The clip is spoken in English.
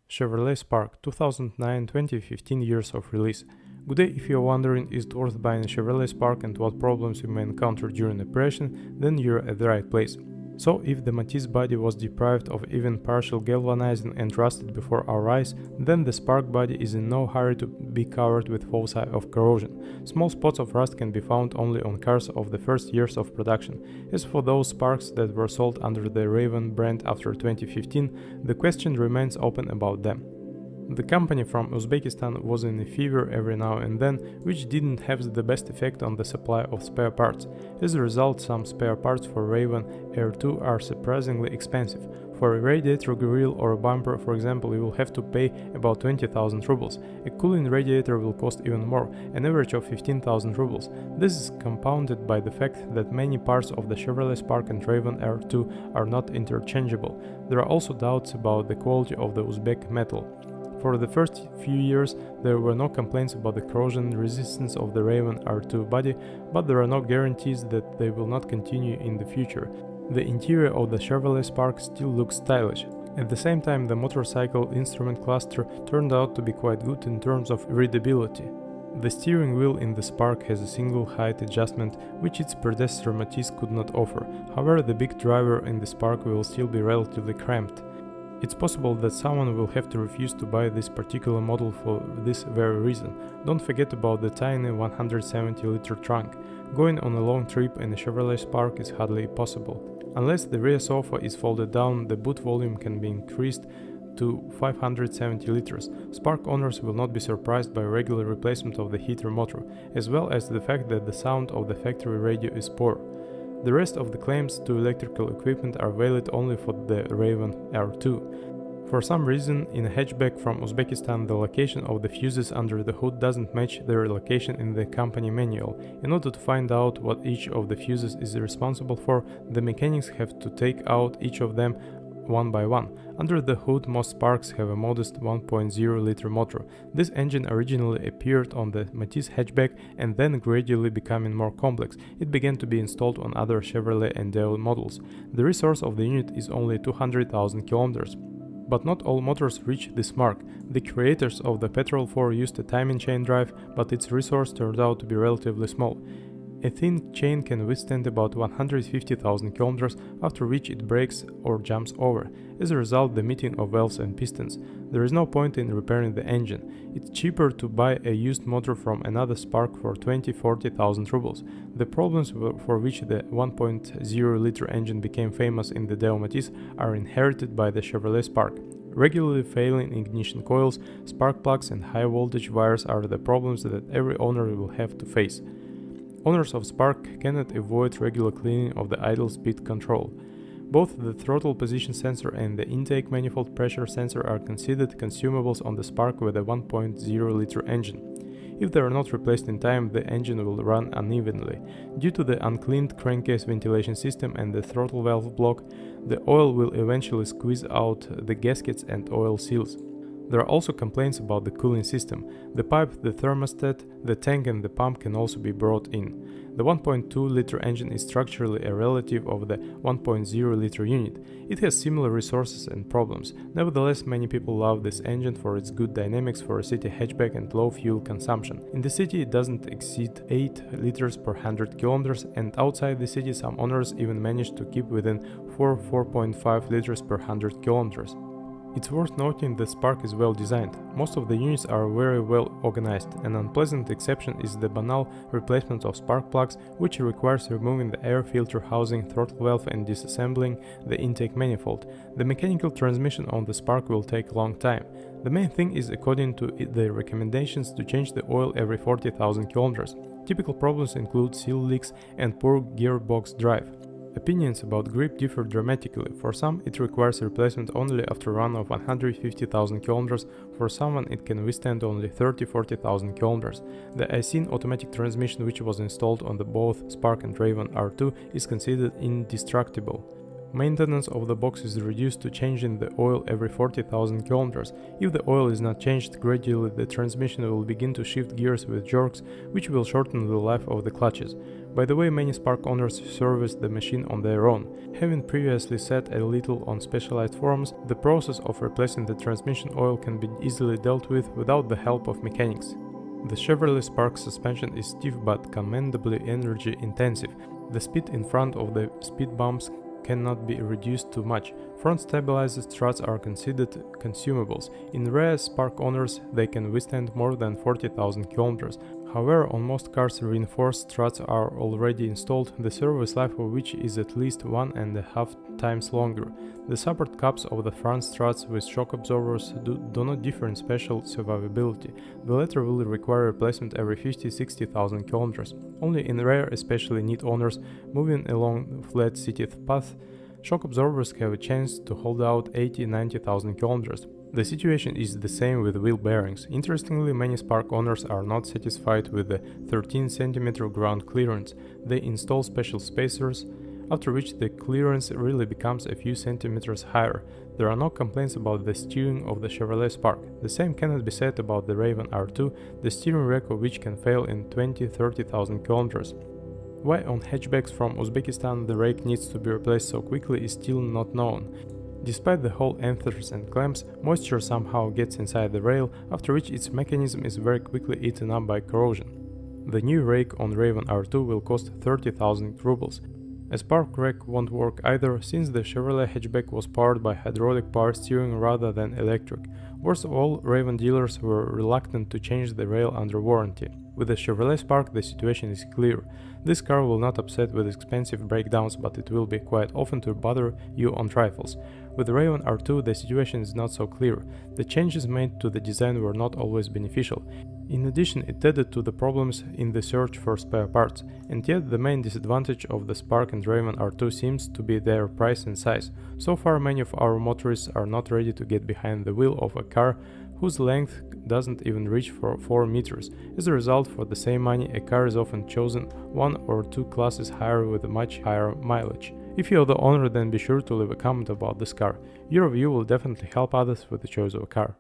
Chevrolet Spark 2009-2015 years of release. Good day. If you're wondering is it worth buying a Chevrolet Spark and what problems you may encounter during operation, then you're at the right place. So, if the Matisse body was deprived of even partial galvanizing and rusted before our eyes, then the Spark body is in no hurry to be covered with foci of corrosion. Small spots of rust can be found only on cars of the first years of production. As for those Sparks that were sold under the Raven brand after 2015, the question remains open about them. The company from Uzbekistan was in a fever every now and then, which didn't have the best effect on the supply of spare parts. As a result, some spare parts for Raven Air 2 are surprisingly expensive. For a radiator grill or a bumper, for example, you will have to pay about 20,000 rubles. A cooling radiator will cost even more, an average of 15,000 rubles. This is compounded by the fact that many parts of the Chevrolet Spark and Raven Air 2 are not interchangeable. There are also doubts about the quality of the Uzbek metal. For the first few years, there were no complaints about the corrosion resistance of the Raven R2 body, but there are no guarantees that they will not continue in the future. The interior of the Chevrolet Spark still looks stylish. At the same time, the motorcycle instrument cluster turned out to be quite good in terms of readability. The steering wheel in the Spark has a single height adjustment, which its predecessor Matisse could not offer. However, the big driver in the Spark will still be relatively cramped. It's possible that someone will have to refuse to buy this particular model for this very reason. Don't forget about the tiny 170-liter trunk. Going on a long trip in a Chevrolet Spark is hardly possible. Unless the rear sofa is folded down, the boot volume can be increased to 570 liters. Spark owners will not be surprised by regular replacement of the heater motor, as well as the fact that the sound of the factory radio is poor. The rest of the claims to electrical equipment are valid only for the Raven R2. For some reason, in a hatchback from Uzbekistan, the location of the fuses under the hood doesn't match their location in the company manual. In order to find out what each of the fuses is responsible for, the mechanics have to take out each of them one by one. Under the hood, most Sparks have a modest 1.0-liter motor. This engine originally appeared on the Matisse hatchback and then gradually becoming more complex. It began to be installed on other Chevrolet and Dell models. The resource of the unit is only 200,000 kilometers. But not all motors reach this mark. The creators of the Petrol 4 used a timing chain drive, but its resource turned out to be relatively small. A thin chain can withstand about 150,000 kilometers, after which it breaks or jumps over. As a result, the meeting of valves and pistons. There is no point in repairing the engine. It's cheaper to buy a used motor from another Spark for 20-40,000 rubles. The problems for which the 1.0-liter engine became famous in the Deo Matisse are inherited by the Chevrolet Spark. Regularly failing ignition coils, spark plugs and high voltage wires are the problems that every owner will have to face. Owners of Spark cannot avoid regular cleaning of the idle speed control. Both the throttle position sensor and the intake manifold pressure sensor are considered consumables on the Spark with a 1.0-liter engine. If they are not replaced in time, the engine will run unevenly. Due to the uncleaned crankcase ventilation system and the throttle valve block, the oil will eventually squeeze out the gaskets and oil seals. There are also complaints about the cooling system. The pipe, the thermostat, the tank and the pump can also be brought in. The 1.2-liter engine is structurally a relative of the 1.0-liter unit. It has similar resources and problems. Nevertheless, many people love this engine for its good dynamics for a city hatchback and low fuel consumption. In the city, it doesn't exceed 8 liters per 100 kilometers, and outside the city, some owners even manage to keep within 4.5 liters per 100 kilometers. It's worth noting that Spark is well designed. Most of the units are very well organized. An unpleasant exception is the banal replacement of spark plugs, which requires removing the air filter housing, throttle valve and disassembling the intake manifold. The mechanical transmission on the Spark will take a long time. The main thing is, according to the recommendations, to change the oil every 40,000 kilometers. Typical problems include seal leaks and poor gearbox drive. Opinions about grip differ dramatically. For some, it requires replacement only after a run of 150,000 kilometers. For someone, it can withstand only 30-40,000 kilometers. The Aisin automatic transmission, which was installed on both Spark and Raven R2, is considered indestructible. Maintenance of the box is reduced to changing the oil every 40,000 kilometers. If the oil is not changed gradually, the transmission will begin to shift gears with jerks, which will shorten the life of the clutches. By the way, many Spark owners service the machine on their own. Having previously said a little on specialized forums, the process of replacing the transmission oil can be easily dealt with without the help of mechanics. The Chevrolet Spark suspension is stiff but commendably energy intensive. The speed in front of the speed bumps cannot be reduced too much. Front stabilizer struts are considered consumables. In rare Spark owners, they can withstand more than 40,000 kilometers. However, on most cars, reinforced struts are already installed, the service life of which is at least 1.5 times longer. The support cups of the front struts with shock absorbers do not differ in special survivability. The latter will require replacement every 50-60,000 kilometers. Only in rare, especially neat owners moving along flat-seated paths, shock absorbers have a chance to hold out 80-90,000 kilometers. The situation is the same with wheel bearings. Interestingly, many Spark owners are not satisfied with the 13 cm ground clearance. They install special spacers, after which the clearance really becomes a few centimeters higher. There are no complaints about the steering of the Chevrolet Spark. The same cannot be said about the Raven R2, the steering rack of which can fail in 20-30,000 kilometers. Why on hatchbacks from Uzbekistan the rake needs to be replaced so quickly is still not known. Despite the whole anthers and clamps, moisture somehow gets inside the rail, after which its mechanism is very quickly eaten up by corrosion. The new rake on Raven R2 will cost 30,000 rubles. A Spark rack won't work either, since the Chevrolet hatchback was powered by hydraulic power steering rather than electric. Worst of all, Raven dealers were reluctant to change the rail under warranty. With the Chevrolet Spark, the situation is clear. This car will not upset with expensive breakdowns, but it will be quite often to bother you on trifles. With the Raven R2, the situation is not so clear. The changes made to the design were not always beneficial. In addition, it added to the problems in the search for spare parts. And yet, the main disadvantage of the Spark and Raven R2 seems to be their price and size. So far, many of our motorists are not ready to get behind the wheel of a car whose length doesn't even reach for 4 meters. As a result, for the same money, a car is often chosen 1 or 2 classes higher with a much higher mileage. If you are the owner, then be sure to leave a comment about this car. Your review will definitely help others with the choice of a car.